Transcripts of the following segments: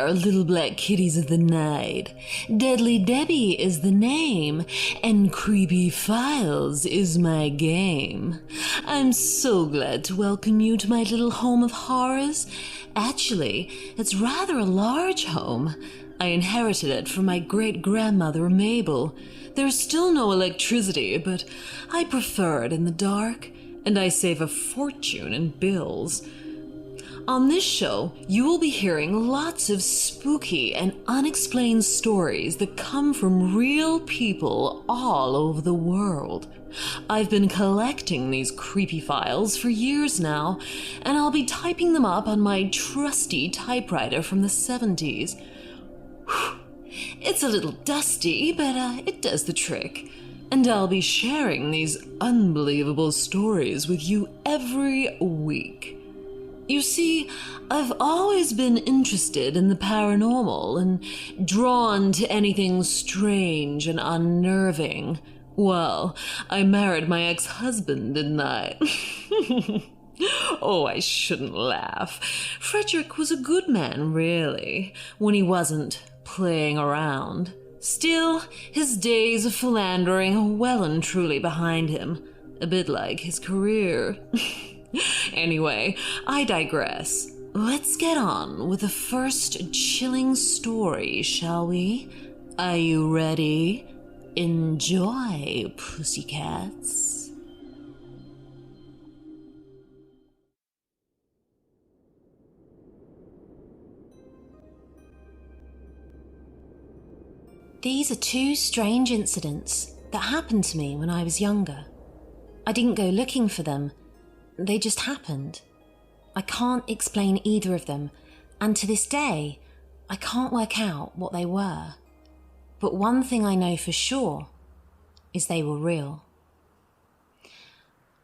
there, little black kitties of the night. Deadly Debbie is the name, and Creepy Files is my game. I'm so glad to welcome you to my little home of horrors. Actually, it's rather a large home. I inherited it from my great-grandmother Mabel. There's still no electricity, but I prefer it in the dark, and I save a fortune in bills. On this show, you will be hearing lots of spooky and unexplained stories that come from real people all over the world. I've been collecting these creepy files for years now, and I'll be typing them up on my trusty typewriter from the 70s. It's a little dusty, but it does the trick. And I'll be sharing these unbelievable stories with you every week. You see, I've always been interested in the paranormal and drawn to anything strange and unnerving. Well, I married my ex-husband, didn't I? Oh, I shouldn't laugh. Frederick was a good man, really, when he wasn't playing around. Still, his days of philandering are well and truly behind him, a bit like his career. Anyway, I digress. Let's get on with the first chilling story, shall we? Are you ready? Enjoy, pussycats. These are two strange incidents that happened to me when I was younger. I didn't go looking for them. They just happened. I can't explain either of them, and to this day, I can't work out what they were. But one thing I know for sure is they were real.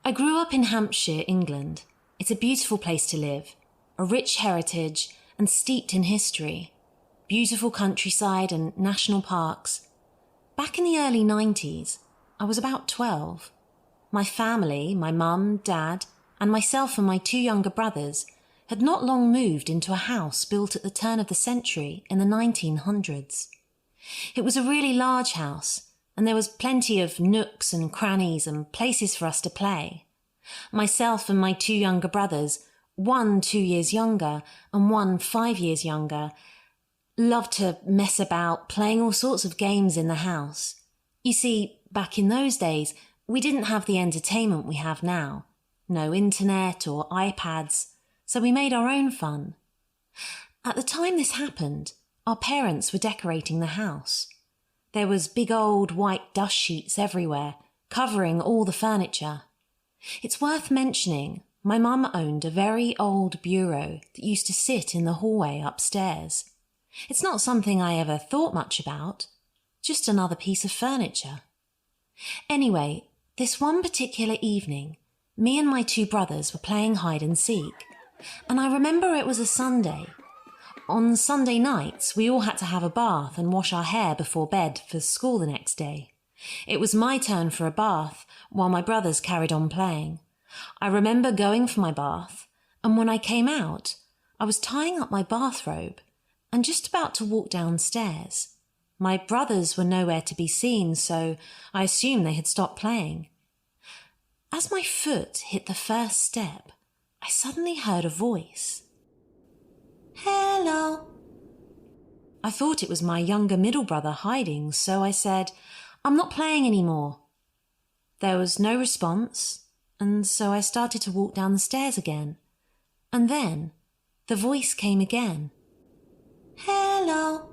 I grew up in Hampshire, England. It's a beautiful place to live, a rich heritage and steeped in history, beautiful countryside and national parks. Back in the early 90s, I was about 12. My family, my mum, dad, and myself and my two younger brothers had not long moved into a house built at the turn of the century in the 1900s. It was a really large house, and there was plenty of nooks and crannies and places for us to play. Myself and my two younger brothers, one 2 years younger and one 5 years younger, loved to mess about playing all sorts of games in the house. You see, back in those days, we didn't have the entertainment we have now. No internet or iPads, so we made our own fun. At the time this happened, our parents were decorating the house. There was big old white dust sheets everywhere, covering all the furniture. It's worth mentioning, my mum owned a very old bureau that used to sit in the hallway upstairs. It's not something I ever thought much about, just another piece of furniture. Anyway, this one particular evening, me and my two brothers were playing hide and seek, and I remember it was a Sunday. On Sunday nights, we all had to have a bath and wash our hair before bed for school the next day. It was my turn for a bath while my brothers carried on playing. I remember going for my bath, and when I came out, I was tying up my bathrobe and just about to walk downstairs. My brothers were nowhere to be seen, so I assumed they had stopped playing. As my foot hit the first step, I suddenly heard a voice. Hello. I thought it was my younger middle brother hiding, so I said, I'm not playing anymore. There was no response, and so I started to walk down the stairs again. And then the voice came again. Hello.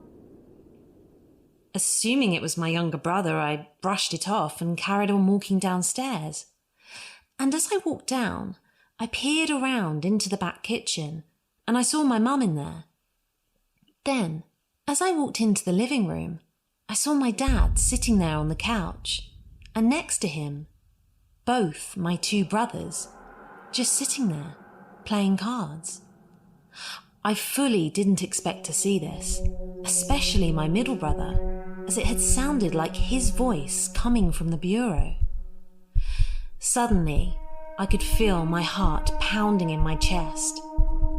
Assuming it was my younger brother, I brushed it off and carried on walking downstairs. And as I walked down, I peered around into the back kitchen, and I saw my mum in there. Then, as I walked into the living room, I saw my dad sitting there on the couch, and next to him, both my two brothers, just sitting there, playing cards. I fully didn't expect to see this, especially my middle brother, as it had sounded like his voice coming from the bureau. Suddenly, I could feel my heart pounding in my chest.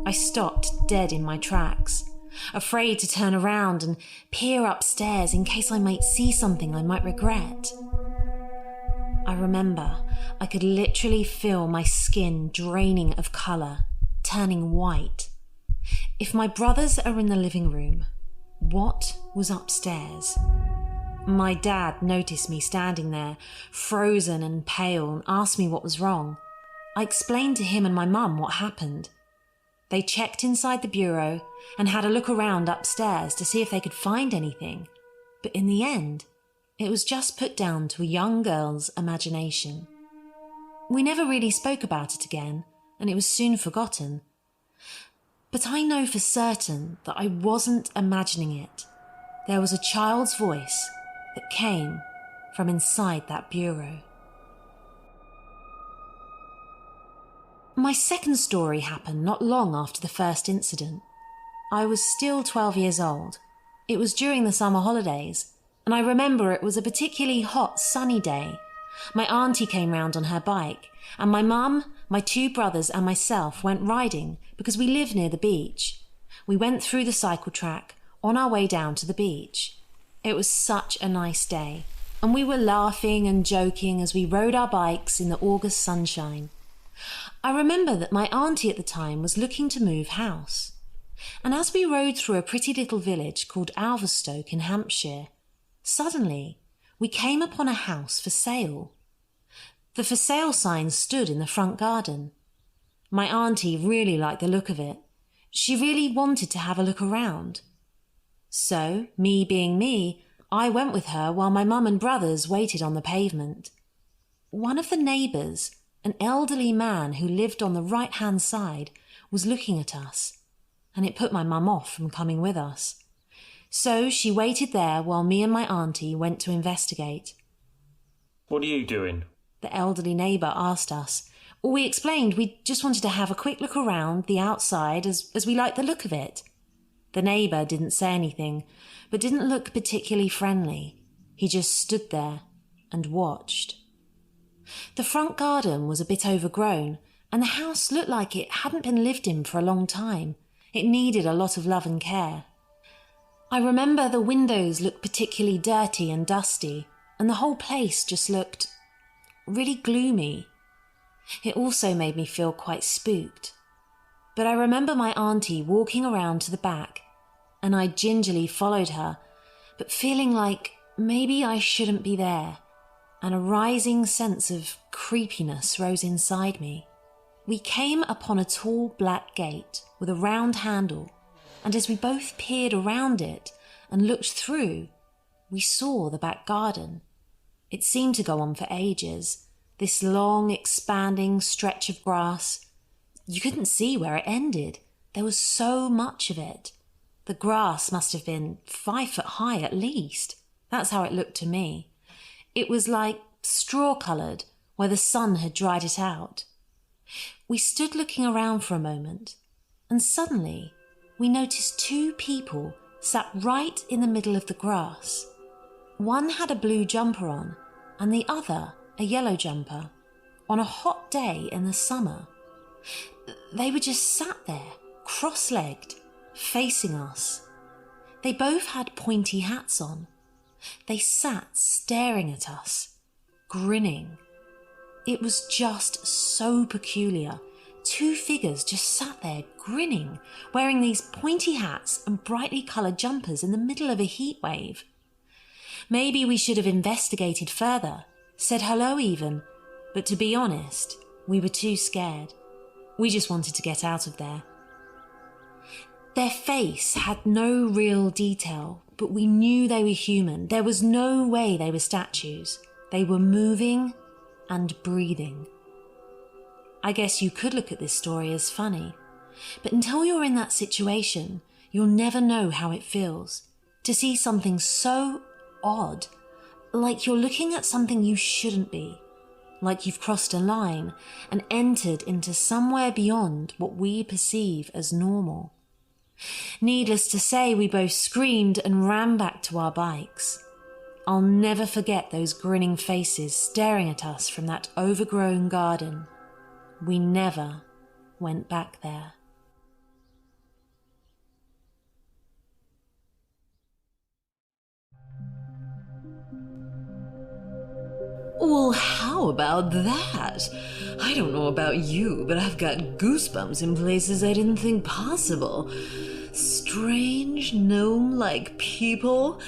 I stopped dead in my tracks. afraid to turn around and peer upstairs in case I might see something I might regret. I remember I could literally feel my skin draining of colour, turning white. If my brothers are in the living room, what was upstairs? My dad noticed me standing there, frozen and pale, and asked me what was wrong. I explained to him and my mum what happened. They checked inside the bureau and had a look around upstairs to see if they could find anything, but in the end, it was just put down to a young girl's imagination. We never really spoke about it again, and it was soon forgotten. But I know for certain that I wasn't imagining it. There was a child's voice that came from inside that bureau. My second story happened not long after the first incident. I was still 12 years old. It was during the summer holidays, and I remember it was a particularly hot, sunny day. My auntie came round on her bike, and my mum, my two brothers and myself went riding because we live near the beach. We went through the cycle track on our way down to the beach. It was such a nice day, and we were laughing and joking as we rode our bikes in the August sunshine. I remember that my auntie at the time was looking to move house, and as we rode through a pretty little village called Alverstoke in Hampshire, suddenly we came upon a house for sale. The for sale sign stood in the front garden. My auntie really liked the look of it. She really wanted to have a look around. So, me being me, I went with her while my mum and brothers waited on the pavement. One of the neighbours, an elderly man who lived on the right-hand side, was looking at us, and it put my mum off from coming with us. So she waited there while me and my auntie went to investigate. "What are you doing?" The elderly neighbour asked us. We explained we just wanted to have a quick look around the outside as we liked the look of it. The neighbour didn't say anything, but didn't look particularly friendly. He just stood there and watched. The front garden was a bit overgrown, and the house looked like it hadn't been lived in for a long time. It needed a lot of love and care. I remember the windows looked particularly dirty and dusty, and the whole place just looked really gloomy. It also made me feel quite spooked. But I remember my auntie walking around to the back, and I gingerly followed her, but feeling like maybe I shouldn't be there, and a rising sense of creepiness rose inside me. We came upon a tall black gate with a round handle, and as we both peered around it and looked through, we saw the back garden. It seemed to go on for ages, this long, expanding stretch of grass. You couldn't see where it ended. There was so much of it. The grass must have been 5 foot high at least. That's how it looked to me. It was like straw-coloured, where the sun had dried it out. We stood looking around for a moment, and suddenly we noticed 2 people sat right in the middle of the grass. One had a blue jumper on, and the other a yellow jumper, on a hot day in the summer. They were just sat there, cross-legged, facing us. They both had pointy hats on. They sat staring at us, grinning. It was just so peculiar. 2 figures just sat there grinning, wearing these pointy hats and brightly coloured jumpers in the middle of a heat wave. Maybe we should have investigated further, said hello even, but to be honest, we were too scared. We just wanted to get out of there. Their face had no real detail, but we knew they were human. There was no way they were statues. They were moving and breathing. I guess you could look at this story as funny, but until you're in that situation, you'll never know how it feels to see something so odd, like you're looking at something you shouldn't be, like you've crossed a line and entered into somewhere beyond what we perceive as normal. Needless to say, we both screamed and ran back to our bikes. I'll never forget those grinning faces staring at us from that overgrown garden. We never went back there. know about that. I don't know about you, but I've got goosebumps in places I didn't think possible. Strange, gnome-like people.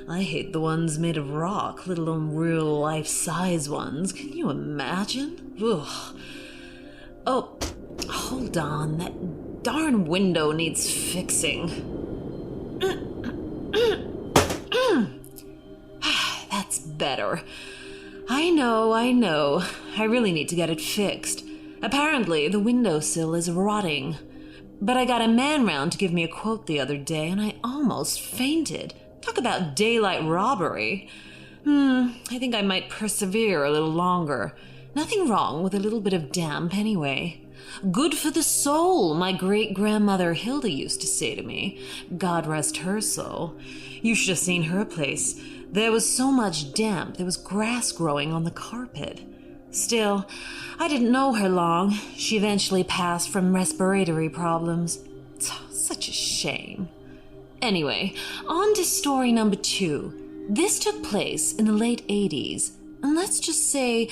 I hate the ones made of rock, let alone real life-size ones. Can you imagine? Ugh. Oh, hold on. That darn window needs fixing. That's better. I know. I really need to get it fixed. Apparently, the windowsill is rotting. But I got a man round to give me a quote the other day, and I almost fainted. Talk about daylight robbery. I think I might persevere a little longer. Nothing wrong with a little bit of damp anyway. Good for the soul, my great-grandmother Hilda used to say to me. God rest her soul. You should have seen her place. There was so much damp, there was grass growing on the carpet. Still, I didn't know her long. She eventually passed from respiratory problems. Such a shame. Anyway, on to story number 2. This took place in the late 80s, and let's just say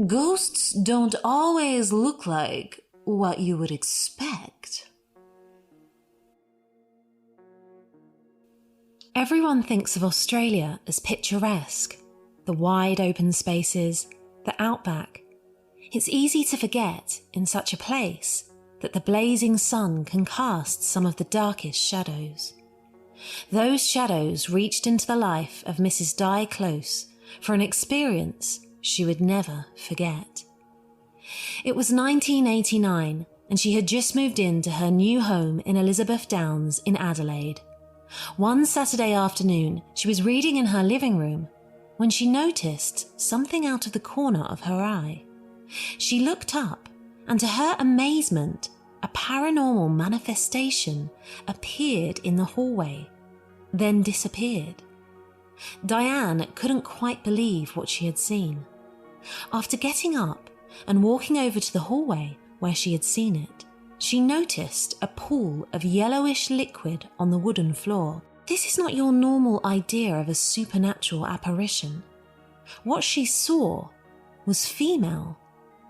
ghosts don't always look like what you would expect. Everyone thinks of Australia as picturesque, the wide open spaces, the outback. It's easy to forget, in such a place, that the blazing sun can cast some of the darkest shadows. Those shadows reached into the life of Mrs. Di Close for an experience she would never forget. It was 1989, and she had just moved into her new home in Elizabeth Downs in Adelaide. One Saturday afternoon, she was reading in her living room when she noticed something out of the corner of her eye. She looked up, and to her amazement, a paranormal manifestation appeared in the hallway, then disappeared. Diane couldn't quite believe what she had seen. After getting up and walking over to the hallway where she had seen it, she noticed a pool of yellowish liquid on the wooden floor. This is not your normal idea of a supernatural apparition. What she saw was female,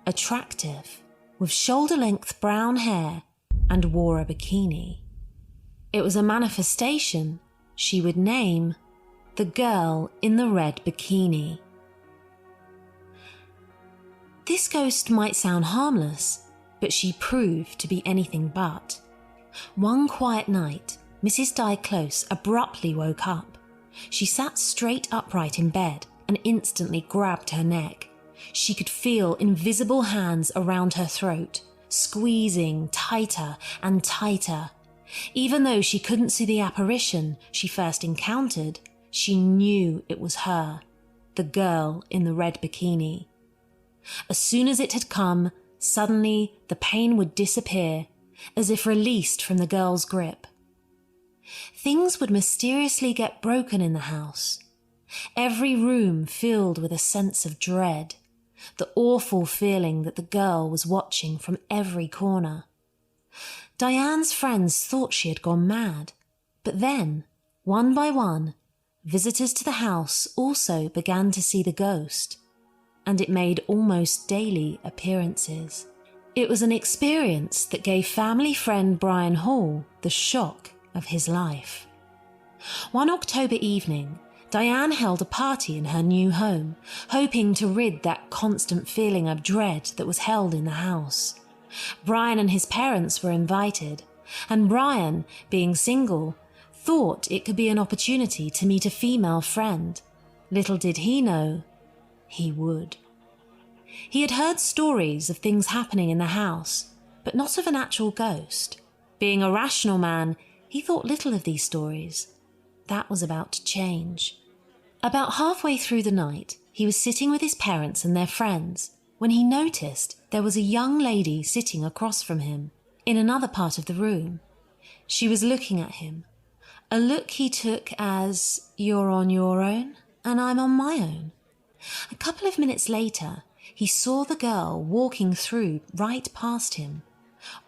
attractive, with shoulder-length brown hair, and wore a bikini. It was a manifestation she would name the girl in the red bikini. This ghost might sound harmless, but she proved to be anything but. One quiet night, Mrs. Di Close abruptly woke up. She sat straight upright in bed and instantly grabbed her neck. She could feel invisible hands around her throat, squeezing tighter and tighter. Even though she couldn't see the apparition she first encountered, she knew it was her, the girl in the red bikini. As soon as it had come, suddenly the pain would disappear, as if released from the girl's grip. Things would mysteriously get broken in the house. Every room filled with a sense of dread, the awful feeling that the girl was watching from every corner. Diane's friends thought she had gone mad, but then, one by one, visitors to the house also began to see the ghost, and it made almost daily appearances. It was an experience that gave family friend Brian Hall the shock of his life. One October evening, Diane held a party in her new home, hoping to rid that constant feeling of dread that was held in the house. Brian and his parents were invited, and Brian, being single, thought it could be an opportunity to meet a female friend. Little did he know, he would. He had heard stories of things happening in the house, but not of an actual ghost. Being a rational man, he thought little of these stories. That was about to change. About halfway through the night, he was sitting with his parents and their friends when he noticed there was a young lady sitting across from him in another part of the room. She was looking at him, a look he took as, "You're on your own and I'm on my own." A couple of minutes later, he saw the girl walking through right past him,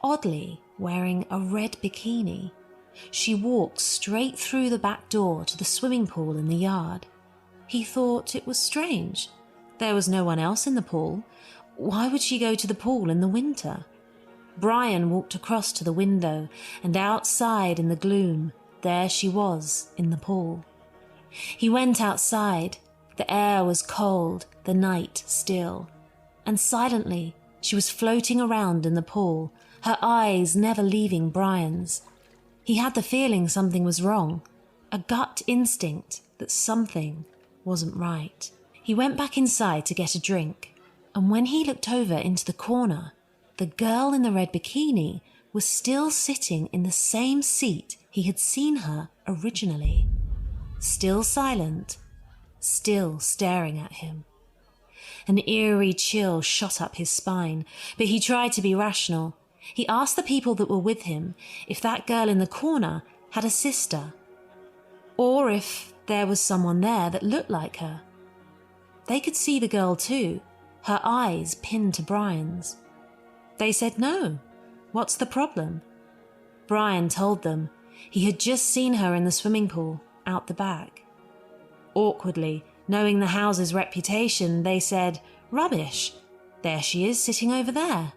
oddly wearing a red bikini. She walked straight through the back door to the swimming pool in the yard. He thought it was strange. There was no one else in the pool. Why would she go to the pool in the winter? Brian walked across to the window, and outside in the gloom, there she was in the pool. He went outside. The air was cold, the night still, and silently she was floating around in the pool, her eyes never leaving Brian's. He had the feeling something was wrong, a gut instinct that something wasn't right. He went back inside to get a drink, and when he looked over into the corner, the girl in the red bikini was still sitting in the same seat he had seen her originally. Still silent, still staring at him. An eerie chill shot up his spine, but he tried to be rational. He asked the people that were with him if that girl in the corner had a sister, or if there was someone there that looked like her. They could see the girl too, her eyes pinned to Brian's. They said no. What's the problem? Brian told them he had just seen her in the swimming pool out the back. Awkwardly, knowing the house's reputation, they said, "Rubbish. There she is sitting over there."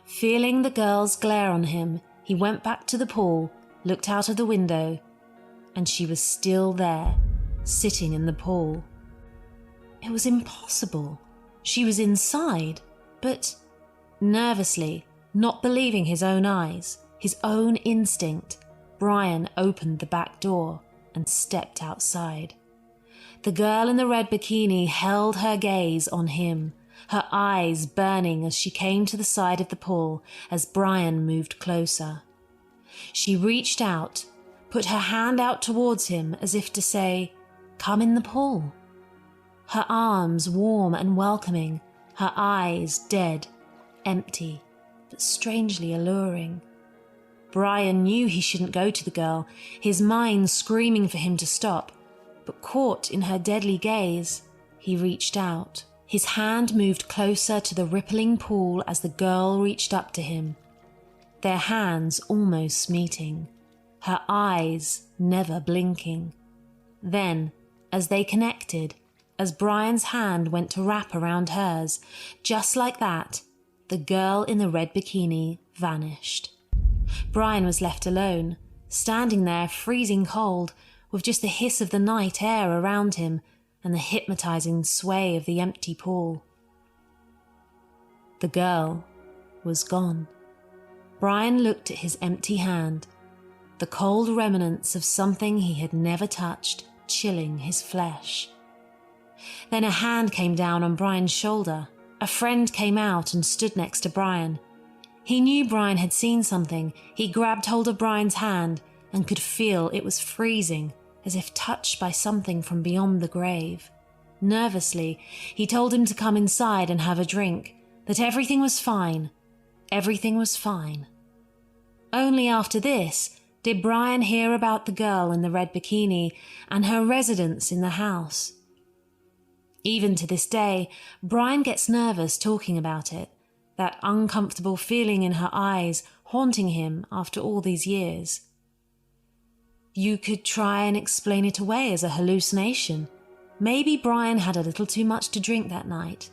Feeling the girl's glare on him, he went back to the pool, looked out of the window, and she was still there, sitting in the pool. It was impossible. She was inside, but nervously, not believing his own eyes, his own instinct, Brian opened the back door and stepped outside. The girl in the red bikini held her gaze on him, her eyes burning as she came to the side of the pool as Brian moved closer. She reached out, put her hand out towards him as if to say, "Come in the pool." Her arms warm and welcoming, her eyes dead, empty, but strangely alluring. Brian knew he shouldn't go to the girl, his mind screaming for him to stop, but caught in her deadly gaze, he reached out. His hand moved closer to the rippling pool as the girl reached up to him, their hands almost meeting, her eyes never blinking. Then, as they connected, as Brian's hand went to wrap around hers, just like that, the girl in the red bikini vanished. Brian was left alone, standing there freezing cold, with just the hiss of the night air around him and the hypnotizing sway of the empty pool. The girl was gone. Brian looked at his empty hand, the cold remnants of something he had never touched chilling his flesh. Then a hand came down on Brian's shoulder. A friend came out and stood next to Brian. He knew Brian had seen something. He grabbed hold of Brian's hand and could feel it was freezing, as if touched by something from beyond the grave. Nervously, he told him to come inside and have a drink, that everything was fine. Everything was fine. Only after this did Brian hear about the girl in the red bikini and her residence in the house. Even to this day, Brian gets nervous talking about it, that uncomfortable feeling in her eyes haunting him after all these years. You could try and explain it away as a hallucination. Maybe Brian had a little too much to drink that night.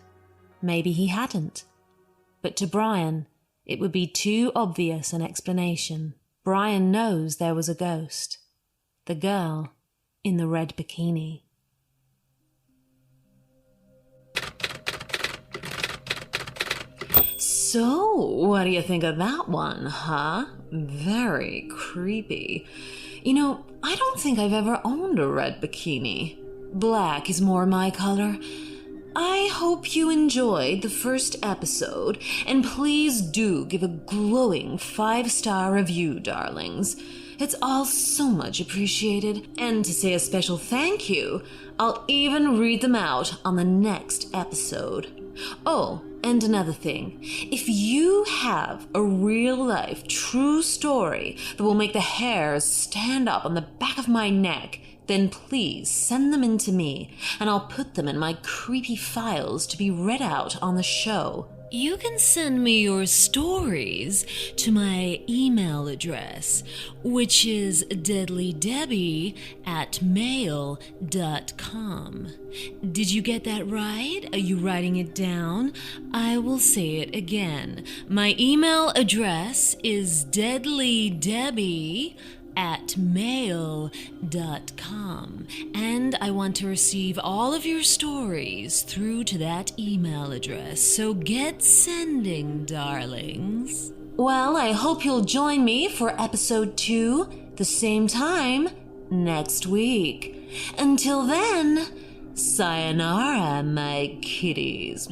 Maybe he hadn't. But to Brian, it would be too obvious an explanation. Brian knows there was a ghost. The girl in the red bikini. So, what do you think of that one, huh? Very creepy. You know, I don't think I've ever owned a red bikini. Black is more my color. I hope you enjoyed the first episode, and please do give a glowing 5-star review, darlings. It's all so much appreciated, and to say a special thank you, I'll even read them out on the next episode. Oh, and another thing, if you have a real-life, true story that will make the hairs stand up on the back of my neck, then please send them in to me, and I'll put them in my creepy files to be read out on the show. You can send me your stories to my email address, which is deadlydebbie@mail.com. Did you get that right? Are you writing it down? I will say it again. My email address is deadlydebbie@mail.com, and I want to receive all of your stories through to that email address, so get sending, darlings. Well, I hope you'll join me for episode 2, the same time, next week. Until then, sayonara, my kitties.